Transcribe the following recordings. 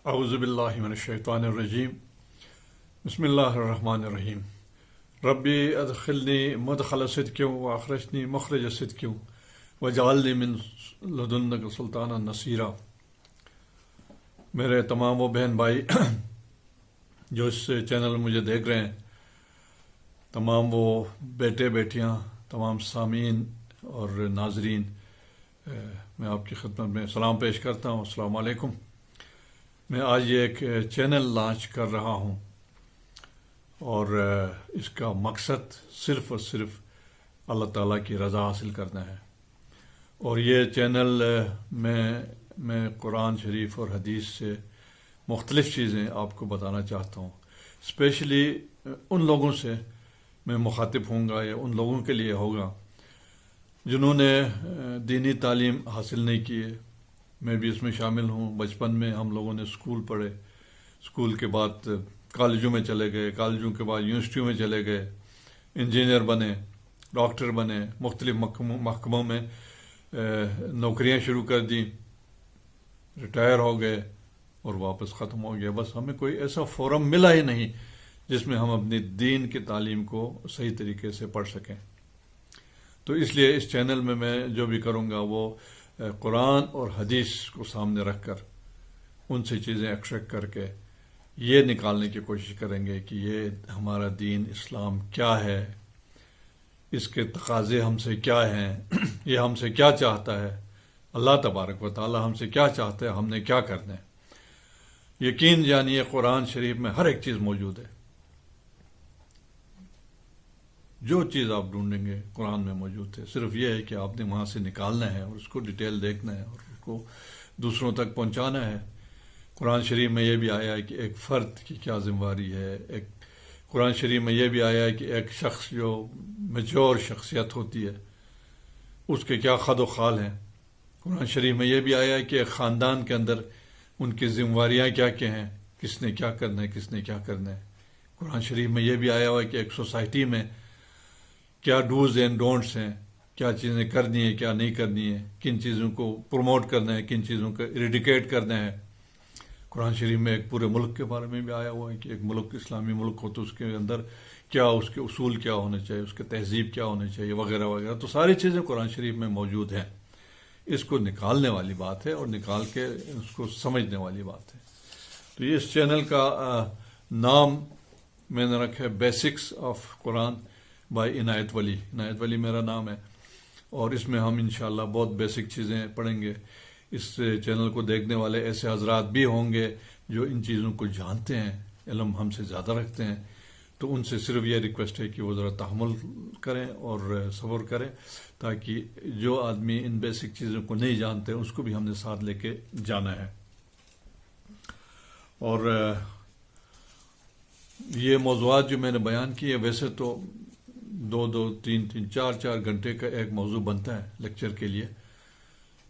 اعوذ باللہ من الشیطان الرجیم بسم اللہ الرحمن الرحیم ربی ادخلنی مدخل صدق واخرجنی مخرج صدق واجعلنی من لدنک سلطانا نصیرا۔ میرے تمام وہ بہن بھائی جو اس چینل مجھے دیکھ رہے ہیں، تمام وہ بیٹے بیٹیاں، تمام سامعین اور ناظرین، میں آپ کی خدمت میں سلام پیش کرتا ہوں۔ السلام علیکم۔ میں آج یہ ایک چینل لانچ کر رہا ہوں اور اس کا مقصد صرف اور صرف اللہ تعالیٰ کی رضا حاصل کرنا ہے، اور یہ چینل میں قرآن شریف اور حدیث سے مختلف چیزیں آپ کو بتانا چاہتا ہوں۔ اسپیشلی ان لوگوں سے میں مخاطب ہوں گا یا ان لوگوں کے لیے ہوگا جنہوں نے دینی تعلیم حاصل نہیں کی ہے۔ میں بھی اس میں شامل ہوں۔ بچپن میں ہم لوگوں نے اسکول پڑھے، اسکول کے بعد کالجوں میں چلے گئے، کالجوں کے بعد یونیورسٹیوں میں چلے گئے، انجینئر بنے، ڈاکٹر بنے، مختلف محکموں میں نوکریاں شروع کر دیں، ریٹائر ہو گئے اور واپس ختم ہو گیا۔ بس ہمیں کوئی ایسا فورم ملا ہی نہیں جس میں ہم اپنی دین کی تعلیم کو صحیح طریقے سے پڑھ سکیں۔ تو اس لیے اس چینل میں جو بھی کروں گا وہ قرآن اور حدیث کو سامنے رکھ کر ان سے چیزیں ایکسٹریکٹ کر کے یہ نکالنے کی کوشش کریں گے کہ یہ ہمارا دین اسلام کیا ہے، اس کے تقاضے ہم سے کیا ہیں، یہ ہم سے کیا چاہتا ہے، اللہ تبارک و تعالی ہم سے کیا چاہتا ہے، ہم نے کیا کرنا ہے۔ یقین جانیے قرآن شریف میں ہر ایک چیز موجود ہے، جو چیز آپ ڈھونڈیں گے قرآن میں موجود ہے۔ صرف یہ ہے کہ آپ نے وہاں سے نکالنا ہے اور اس کو ڈیٹیل دیکھنا ہے اور اس کو دوسروں تک پہنچانا ہے۔ قرآن شریف میں یہ بھی آیا ہے کہ ایک فرد کی کیا ذمہ داری ہے، قرآن شریف میں یہ بھی آیا ہے کہ ایک شخص جو میچور شخصیت ہوتی ہے اس کے کیا خد و خال ہیں۔ قرآن شریف میں یہ بھی آیا ہے کہ ایک خاندان کے اندر ان کی ذمہ داریاں کیا کیا ہیں، کس نے کیا کرنا ہے، کس نے کیا کرنا ہے۔ قرآن شریف میں یہ بھی آیا ہوا ہے کہ ایک سوسائٹی میں کیا ڈوز اینڈ ڈونٹس ہیں، کیا چیزیں کرنی ہے، کیا نہیں کرنی ہے، کن چیزوں کو پروموٹ کرنا ہے، کن چیزوں کو ایریڈیکیٹ کرنا ہے۔ قرآن شریف میں ایک پورے ملک کے بارے میں بھی آیا ہوا ہے کہ ایک ملک اسلامی ملک ہو تو اس کے اندر کیا اس کے اصول کیا ہونے چاہیے، اس کے تہذیب کیا ہونے چاہیے، وغیرہ وغیرہ۔ تو ساری چیزیں قرآن شریف میں موجود ہیں۔ اس کو نکالنے والی بات ہے اور نکال کے اس کو سمجھنے والی بات ہے۔ تو یہ اس چینل کا نام میں نے رکھا ہے بیسکس آف قرآن بائی عنایت ولی۔ عنایت ولی میرا نام ہے اور اس میں ہم انشاءاللہ بہت بیسک چیزیں پڑھیں گے۔ اس چینل کو دیکھنے والے ایسے حضرات بھی ہوں گے جو ان چیزوں کو جانتے ہیں، علم ہم سے زیادہ رکھتے ہیں، تو ان سے صرف یہ ریکویسٹ ہے کہ وہ ذرا تحمل کریں اور صبر کریں، تاکہ جو آدمی ان بیسک چیزوں کو نہیں جانتے اس کو بھی ہم نے ساتھ لے کے جانا ہے۔ اور یہ موضوعات جو میں نے بیان کیے ویسے تو 2-3 4 گھنٹے کا ایک موضوع بنتا ہے لیکچر کے لیے،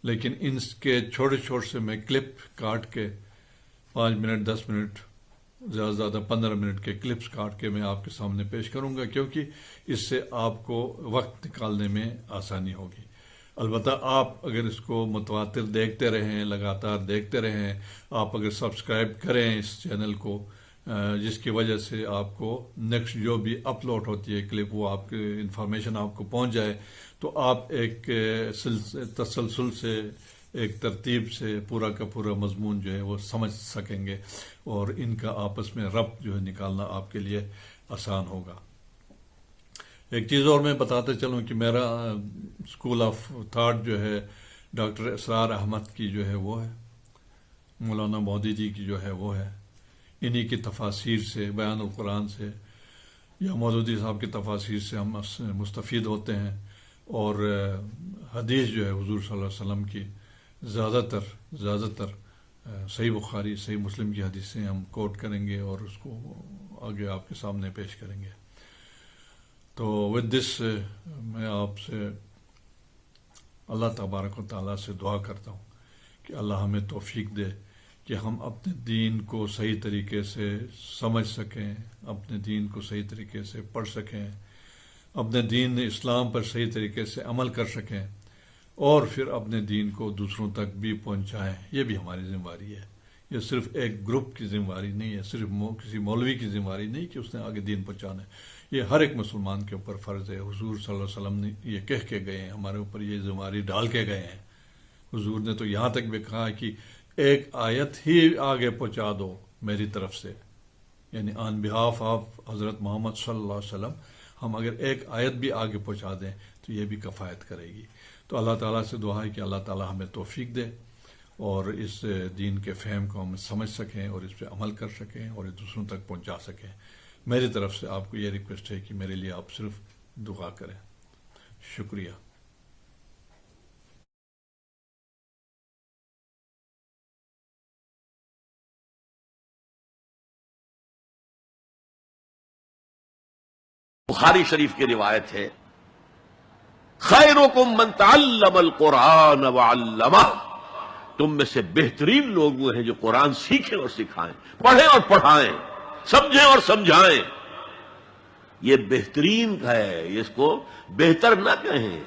لیکن ان کے چھوٹے چھوٹے سے میں کلپ کاٹ کے 5 منٹ 10 منٹ زیادہ سے زیادہ 15 منٹ کے کلپس کاٹ کے میں آپ کے سامنے پیش کروں گا، کیونکہ اس سے آپ کو وقت نکالنے میں آسانی ہوگی۔ البتہ آپ اگر اس کو متواتر دیکھتے رہیں، لگاتار دیکھتے رہیں، آپ اگر سبسکرائب کریں اس چینل کو، جس کی وجہ سے آپ کو نیکسٹ جو بھی اپلوڈ ہوتی ہے کلپ وہ آپ کے انفارمیشن آپ کو پہنچ جائے، تو آپ ایک تسلسل سے، ایک ترتیب سے پورا کا پورا مضمون جو ہے وہ سمجھ سکیں گے اور ان کا آپس میں ربط جو ہے نکالنا آپ کے لیے آسان ہوگا۔ ایک چیز اور میں بتاتے چلوں کہ میرا اسکول آف تھاٹ جو ہے ڈاکٹر اسرار احمد کی جو ہے وہ ہے، مولانا مودودی جی کی جو ہے وہ ہے۔ انہی کی تفاسیر سے، بیان القرآن سے یا مودودی صاحب کی تفاسیر سے ہم مستفید ہوتے ہیں، اور حدیث جو ہے حضور صلی اللہ علیہ وسلم کی زیادہ تر صحیح بخاری صحیح مسلم کی حدیثیں ہم کوٹ کریں گے اور اس کو آگے آپ کے سامنے پیش کریں گے۔ تو ود دس میں آپ سے اللہ تبارک و تعالیٰ سے دعا کرتا ہوں کہ اللہ ہمیں توفیق دے کہ ہم اپنے دین کو صحیح طریقے سے سمجھ سکیں، اپنے دین کو صحیح طریقے سے پڑھ سکیں، اپنے دین اسلام پر صحیح طریقے سے عمل کر سکیں اور پھر اپنے دین کو دوسروں تک بھی پہنچائیں۔ یہ بھی ہماری ذمہ داری ہے یہ صرف ایک گروپ کی ذمہ داری نہیں ہے، صرف کسی مولوی کی ذمہ داری نہیں کہ اس نے آگے دین پہنچانا ہے، یہ ہر ایک مسلمان کے اوپر فرض ہے۔ حضور صلی اللہ علیہ وسلم نے یہ کہہ کے گئے ہیں، ہمارے اوپر یہ ذمہ داری ڈال کے گئے ہیں۔ حضور نے تو یہاں تک بھی کہا کہ ایک آیت ہی آگے پہنچا دو میری طرف سے، یعنی آن بہاف آف حضرت محمد صلی اللہ علیہ وسلم، ہم اگر ایک آیت بھی آگے پہنچا دیں تو یہ بھی کفایت کرے گی۔ تو اللہ تعالیٰ سے دعا ہے کہ اللہ تعالیٰ ہمیں توفیق دے اور اس دین کے فہم کو ہم سمجھ سکیں اور اس پہ عمل کر سکیں اور یہ دوسروں تک پہنچا سکیں۔ میری طرف سے آپ کو یہ ریکویسٹ ہے کہ میرے لیے آپ صرف دعا کریں۔ شکریہ۔ بخاری شریف کی روایت ہے، خیرکم من تعلم القرآن وعلمہ، تم میں سے بہترین لوگ وہ ہیں جو قرآن سیکھیں اور سکھائیں، پڑھیں اور پڑھائیں، سمجھیں اور سمجھائیں۔ یہ بہترین ہے، اس کو بہتر نہ کہیں۔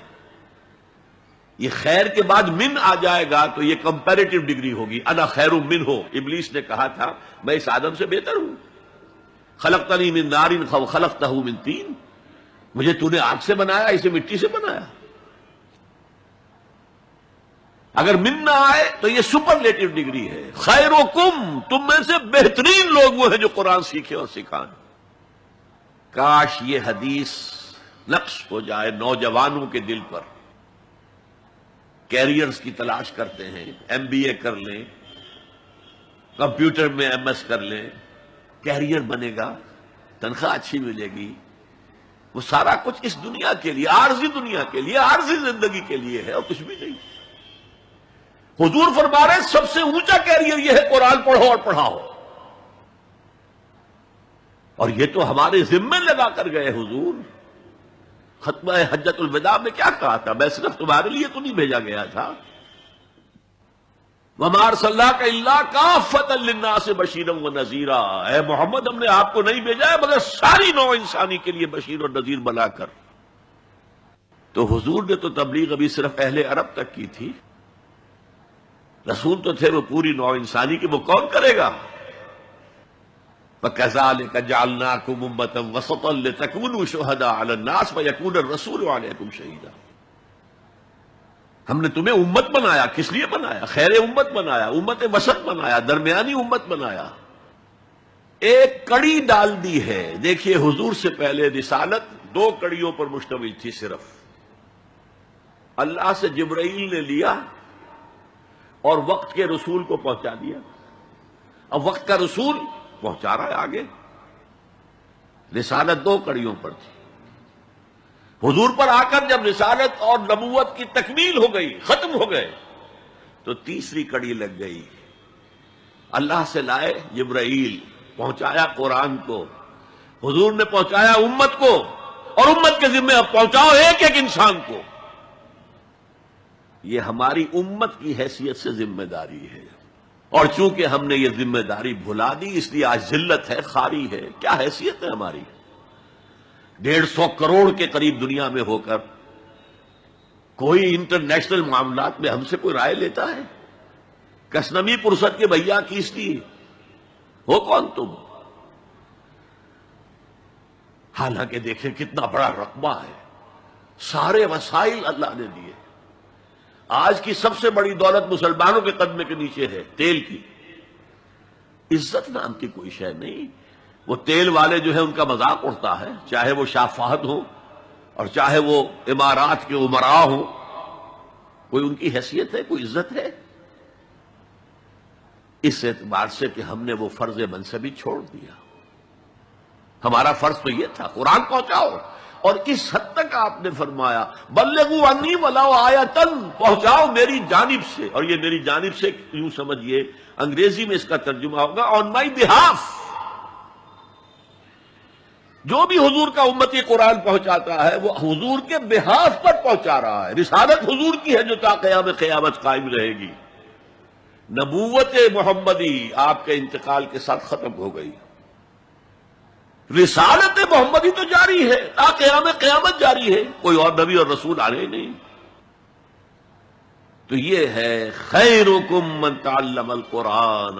یہ خیر کے بعد من آ جائے گا تو یہ کمپیریٹیو ڈگری ہوگی، انا خیر منہ۔ ابلیس نے کہا تھا میں اس آدم سے بہتر ہوں، خلقتنی من نار خلقتہ من طین، مجھے تو نے آگ سے بنایا، اسے مٹی سے بنایا۔ اگر من نہ آئے تو یہ سپرلیٹو ڈگری ہے۔ خیرکم، تم میں سے بہترین لوگ وہ ہیں جو قرآن سیکھیں اور سکھائیں۔ کاش یہ حدیث نقش ہو جائے نوجوانوں کے دل پر۔ کیریئرز کی تلاش کرتے ہیں، ایم بی اے کر لیں، کمپیوٹر میں ایم ایس کر لیں، کیریئر بنے گا، تنخواہ اچھی ملے گی، وہ سارا کچھ اس دنیا کے لیے، عارضی دنیا کے لیے، عارضی زندگی کے لیے ہے اور کچھ بھی نہیں۔ حضور فرما رہے ہیں سب سے اونچا کیریئر یہ ہے قرآن پڑھو اور پڑھاؤ، اور یہ تو ہمارے ذمے لگا کر گئے حضور۔ ختمہ حجۃ الوداع میں کیا کہا تھا؟ میں صرف تمہارے لیے تو نہیں بھیجا گیا تھا، وَمَا أَرْسَلْنَاكَ إِلَّا كَافَّةً لِلنَّاسِ بَشِيرًا وَنَذِيرًا، اے محمد ہم نے آپ کو نہیں بھیجا ہے مگر ساری نوع انسانی کے لیے بشیر اور نذیر بنا کر۔ تو حضور نے تو تبلیغ ابھی صرف اہل عرب تک کی تھی، رسول تو تھے وہ پوری نوع انسانی کی، وہ کون کرے گا؟ وَكَذَلِكَ جَعَلْنَاكُمْ أُمَّةً وَسَطًا لِتَكُونُوا شُهَدَاءَ عَلَى النَّاسِ وَيَكُونَ الرَّسُولُ عَلَيْكُمْ شَهِيدًا۔ ہم نے تمہیں امت بنایا، کس لیے بنایا؟ خیر امت بنایا، امت وسط بنایا، درمیانی امت بنایا، ایک کڑی ڈال دی ہے۔ دیکھیے حضور سے پہلے رسالت 2 کڑیوں پر مشتمل تھی صرف۔ اللہ سے جبرائیل نے لیا اور وقت کے رسول کو پہنچا دیا، اب وقت کا رسول پہنچا رہا ہے آگے۔ رسالت 2 کڑیوں پر تھی۔ حضور پر آ کر جب رسالت اور نبوت کی تکمیل ہو گئی، ختم ہو گئے، تو تیسری کڑی لگ گئی۔ اللہ سے لائے جبرائیل، پہنچایا قرآن کو، حضور نے پہنچایا امت کو، اور امت کے ذمہ اب پہنچاؤ ایک ایک انسان کو۔ یہ ہماری امت کی حیثیت سے ذمہ داری ہے، اور چونکہ ہم نے یہ ذمہ داری بھلا دی اس لیے آج ذلت ہے، خاری ہے۔ کیا حیثیت ہے ہماری؟ 150 کروڑ کے قریب دنیا میں ہو کر کوئی انٹرنیشنل معاملات میں ہم سے کوئی رائے لیتا ہے؟ کسنمی پرست کے بھیا کیس لیے ہو کون تم؟ حالانکہ دیکھیں کتنا بڑا رقبہ ہے، سارے وسائل اللہ نے دیے۔ آج کی سب سے بڑی دولت مسلمانوں کے قدمے کے نیچے ہے، تیل کی۔ عزت نام کی کوئی شے نہیں۔ وہ تیل والے جو ہے ان کا مذاق اڑتا ہے، چاہے وہ شاہ فہد ہو اور چاہے وہ امارات کے امراء ہوں، کوئی ان کی حیثیت ہے، کوئی عزت ہے؟ اس اعتبار سے کہ ہم نے وہ فرض منصبی چھوڑ دیا۔ ہمارا فرض تو یہ تھا قرآن پہنچاؤ، اور اس حد تک آپ نے فرمایا بلغوا عنی ولو آیۃ، پہنچاؤ میری جانب سے، اور یہ میری جانب سے یوں سمجھیے انگریزی میں اس کا ترجمہ ہوگا آن مائی بہاف۔ جو بھی حضور کا امتی قرآن پہنچاتا ہے وہ حضور کے بہاف پر پہنچا رہا ہے۔ رسالت حضور کی ہے جو تا قیام قیامت قائم رہے گی۔ نبوت محمدی آپ کے انتقال کے ساتھ ختم ہو گئی، رسالت محمدی تو جاری ہے، تا قیام قیامت جاری ہے، کوئی اور نبی اور رسول آ رہے نہیں۔ تو یہ ہے خیرکم من تعلم القرآن